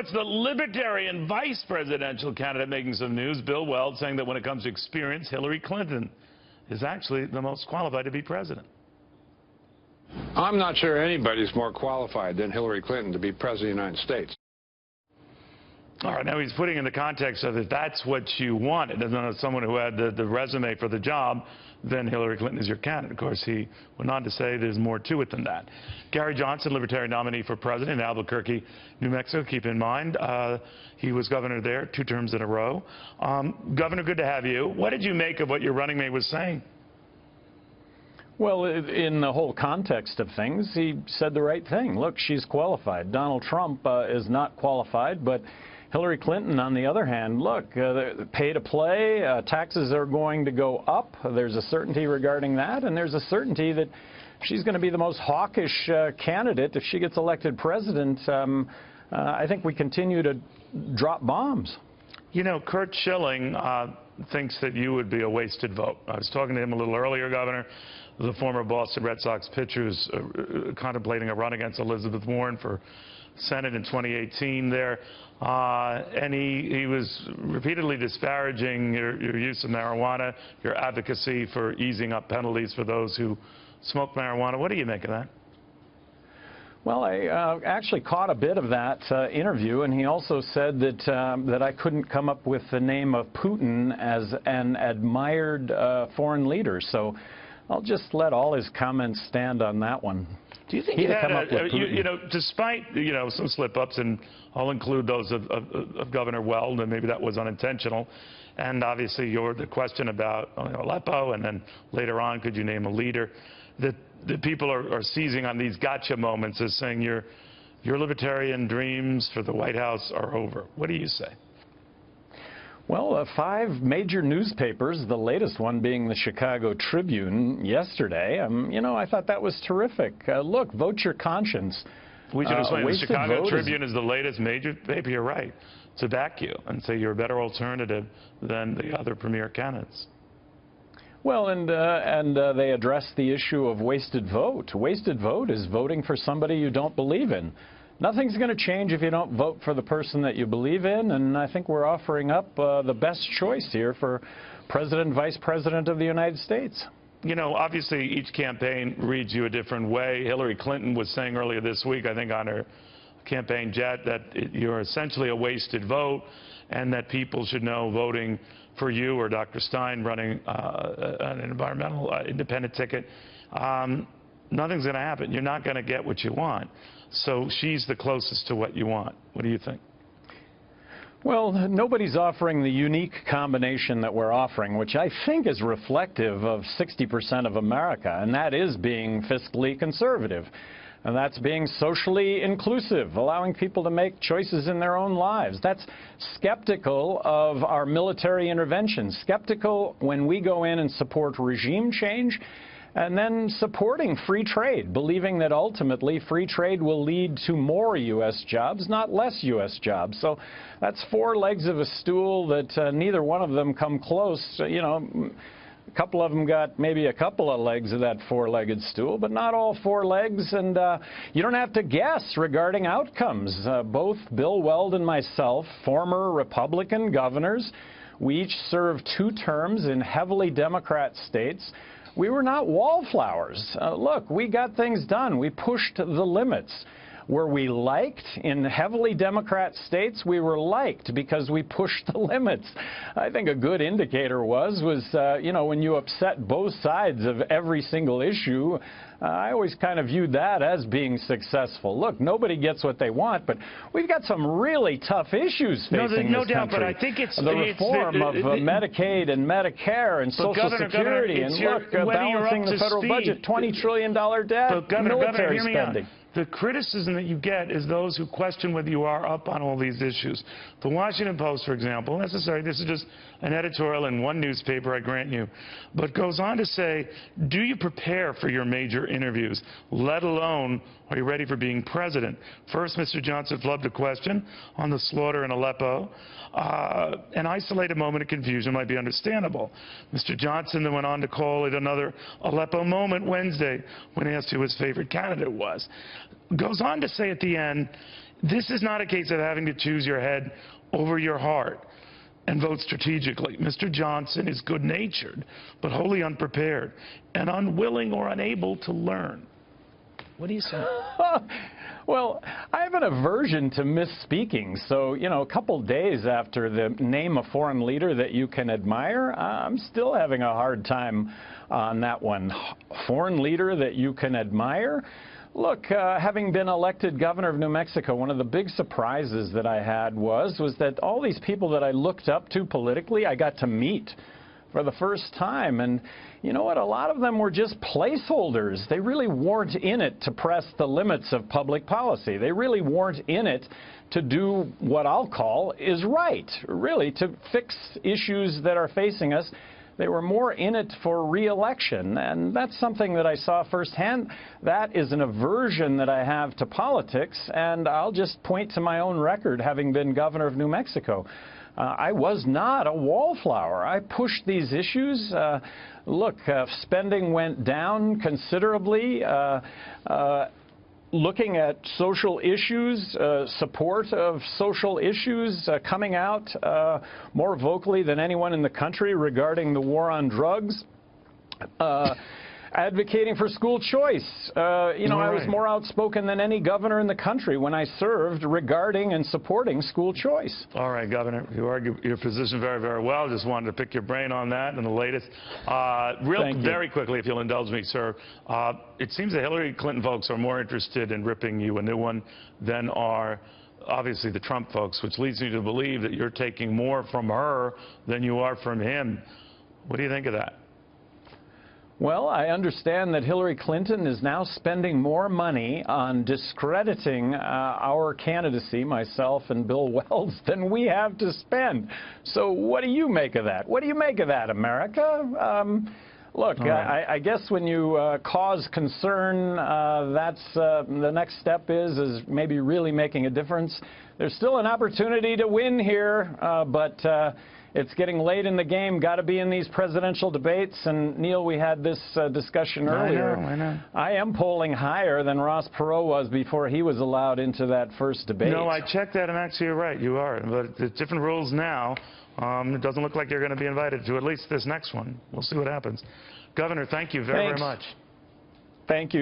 it's the Libertarian vice presidential candidate making some news. Bill Welds saying that when it comes to experience, Hillary Clinton is actually the most qualified to be president. I'm not sure anybody's more qualified than Hillary Clinton to be president of the United States. All right, now he's putting in the context of if that's what you wanted, and then someone who had the resume for the job, then Hillary Clinton is your candidate. Of course, he went on to say there's more to it than that. Gary Johnson, Libertarian nominee for president in Albuquerque, New Mexico. Keep in mind, he was governor there 2 terms in a row. Governor, good to have you. What did you make of what your running mate was saying? Well, in the whole context of things, he said the right thing. Look, she's qualified. Donald Trump is not qualified, but Hillary Clinton, on the other hand, look, pay to play, taxes are going to go up. There's a certainty regarding that, and there's a certainty that she's going to be the most hawkish candidate if she gets elected president. I think we continue to drop bombs. You know, Curt Schilling thinks that you would be a wasted vote. I was talking to him a little earlier, Governor. The former Boston Red Sox pitcher is contemplating a run against Elizabeth Warren for Senate in 2018 there. And he was repeatedly disparaging your use of marijuana, your advocacy for easing up penalties for those who smoke marijuana. What do you make of that? Well, I actually caught a bit of that interview, and he also said that I couldn't come up with the name of Putin as an admired foreign leader. So I'll just let all his comments stand on that one. Do you think he had you know, despite, you know, some slip-ups, and I'll include those of Governor Weld, and maybe that was unintentional, and obviously the question about Aleppo, and then later on, could you name a leader, that people are seizing on these gotcha moments as saying your libertarian dreams for the White House are over. What do you say? Well, 5 major newspapers, the latest one being the Chicago Tribune yesterday, you know, I thought that was terrific. Look, vote your conscience. We should explain the Chicago Tribune is the latest major paper, you're right, to back you and say you're a better alternative than the other premier candidates. Well, and they address the issue of wasted vote. Wasted vote is voting for somebody you don't believe in. Nothing's going to change if you don't vote for the person that you believe in, and I think we're offering up the best choice here for President and Vice President of the United States. You know, obviously each campaign reads you a different way. Hillary Clinton was saying earlier this week, I think on her campaign jet, that you're essentially a wasted vote and that people should know voting for you or Dr. Stein running an environmental independent ticket, nothing's going to happen. You're not going to get what you want. So she's the closest to what you want. What do you think? Well, nobody's offering the unique combination that we're offering, which I think is reflective of 60% of America, and that is being fiscally conservative. And that's being socially inclusive, allowing people to make choices in their own lives. That's skeptical of our military intervention, skeptical when we go in and support regime change, and then supporting free trade, believing that ultimately free trade will lead to more U.S. jobs, not less U.S. jobs. So that's 4 legs of a stool that neither one of them come close. You know, a couple of them got maybe a couple of legs of that 4-legged stool, but not all 4 legs. And you don't have to guess regarding outcomes. Both Bill Weld and myself, former Republican governors, we each served 2 terms in heavily Democrat states. We were not wallflowers. Look, we got things done. We pushed the limits. Were we liked? In heavily Democrat states, we were liked because we pushed the limits. I think a good indicator was you know, when you upset both sides of every single issue, I always kind of viewed that as being successful. Look, nobody gets what they want, but we've got some really tough issues facing no this doubt, country. But I think it's the reform of Medicaid and Medicare and Social Security, and look, balancing the federal budget, $20 trillion debt, military spending. The criticism that you get is those who question whether you are up on all these issues. The Washington Post, for example, necessary, this is just an editorial in one newspaper, I grant you, but goes on to say, do you prepare for your major interviews, let alone are you ready for being president? First, Mr. Johnson flubbed a question on the slaughter in Aleppo. An isolated moment of confusion might be understandable. Mr. Johnson then went on to call it another Aleppo moment Wednesday when asked who his favorite candidate was. Goes on to say at the end, This is not a case of having to choose your head over your heart and vote strategically. Mr. Johnson is good-natured, but wholly unprepared and unwilling or unable to learn. What do you say? Well, I have an aversion to misspeaking. So, you know, a couple days after the name a foreign leader that you can admire, I'm still having a hard time on that one. Foreign leader that you can admire? Look, having been elected governor of New Mexico, one of the big surprises that I had was that all these people that I looked up to politically, I got to meet for the first time. And you know what? A lot of them were just placeholders. They really weren't in it to press the limits of public policy. They really weren't in it to do what I'll call is right, really, to fix issues that are facing us. They were more in it for re-election, and that's something that I saw firsthand. That is an aversion that I have to politics, and I'll just point to my own record, having been governor of New Mexico. I was not a wallflower. I pushed these issues. Look, spending went down considerably. Looking at social issues, support of social issues, coming out more vocally than anyone in the country regarding the war on drugs. Advocating for school choice. You know, I was more outspoken than any governor in the country when I served regarding and supporting school choice. All right, Governor, you argue your position very, very well. Just wanted to pick your brain on that and the latest. Very quickly, if you'll indulge me, sir, it seems the Hillary Clinton folks are more interested in ripping you a new one than are obviously the Trump folks, which leads me to believe that you're taking more from her than you are from him. What do you think of that? Well, I understand that Hillary Clinton is now spending more money on discrediting our candidacy, myself and Bill Welds, than we have to spend. So what do you make of that? What do you make of that, America? Look, I guess when you cause concern, that's the next step is maybe really making a difference. There's still an opportunity to win here, but it's getting late in the game. Got to be in these presidential debates. And, Neil, we had this discussion earlier. I know. I am polling higher than Ross Perot was before he was allowed into that first debate. No, I checked that, and actually you're right. You are. But there's different rules now. It doesn't look like you're going to be invited to at least this next one. We'll see what happens. Governor, thank you very, very much. Thank you.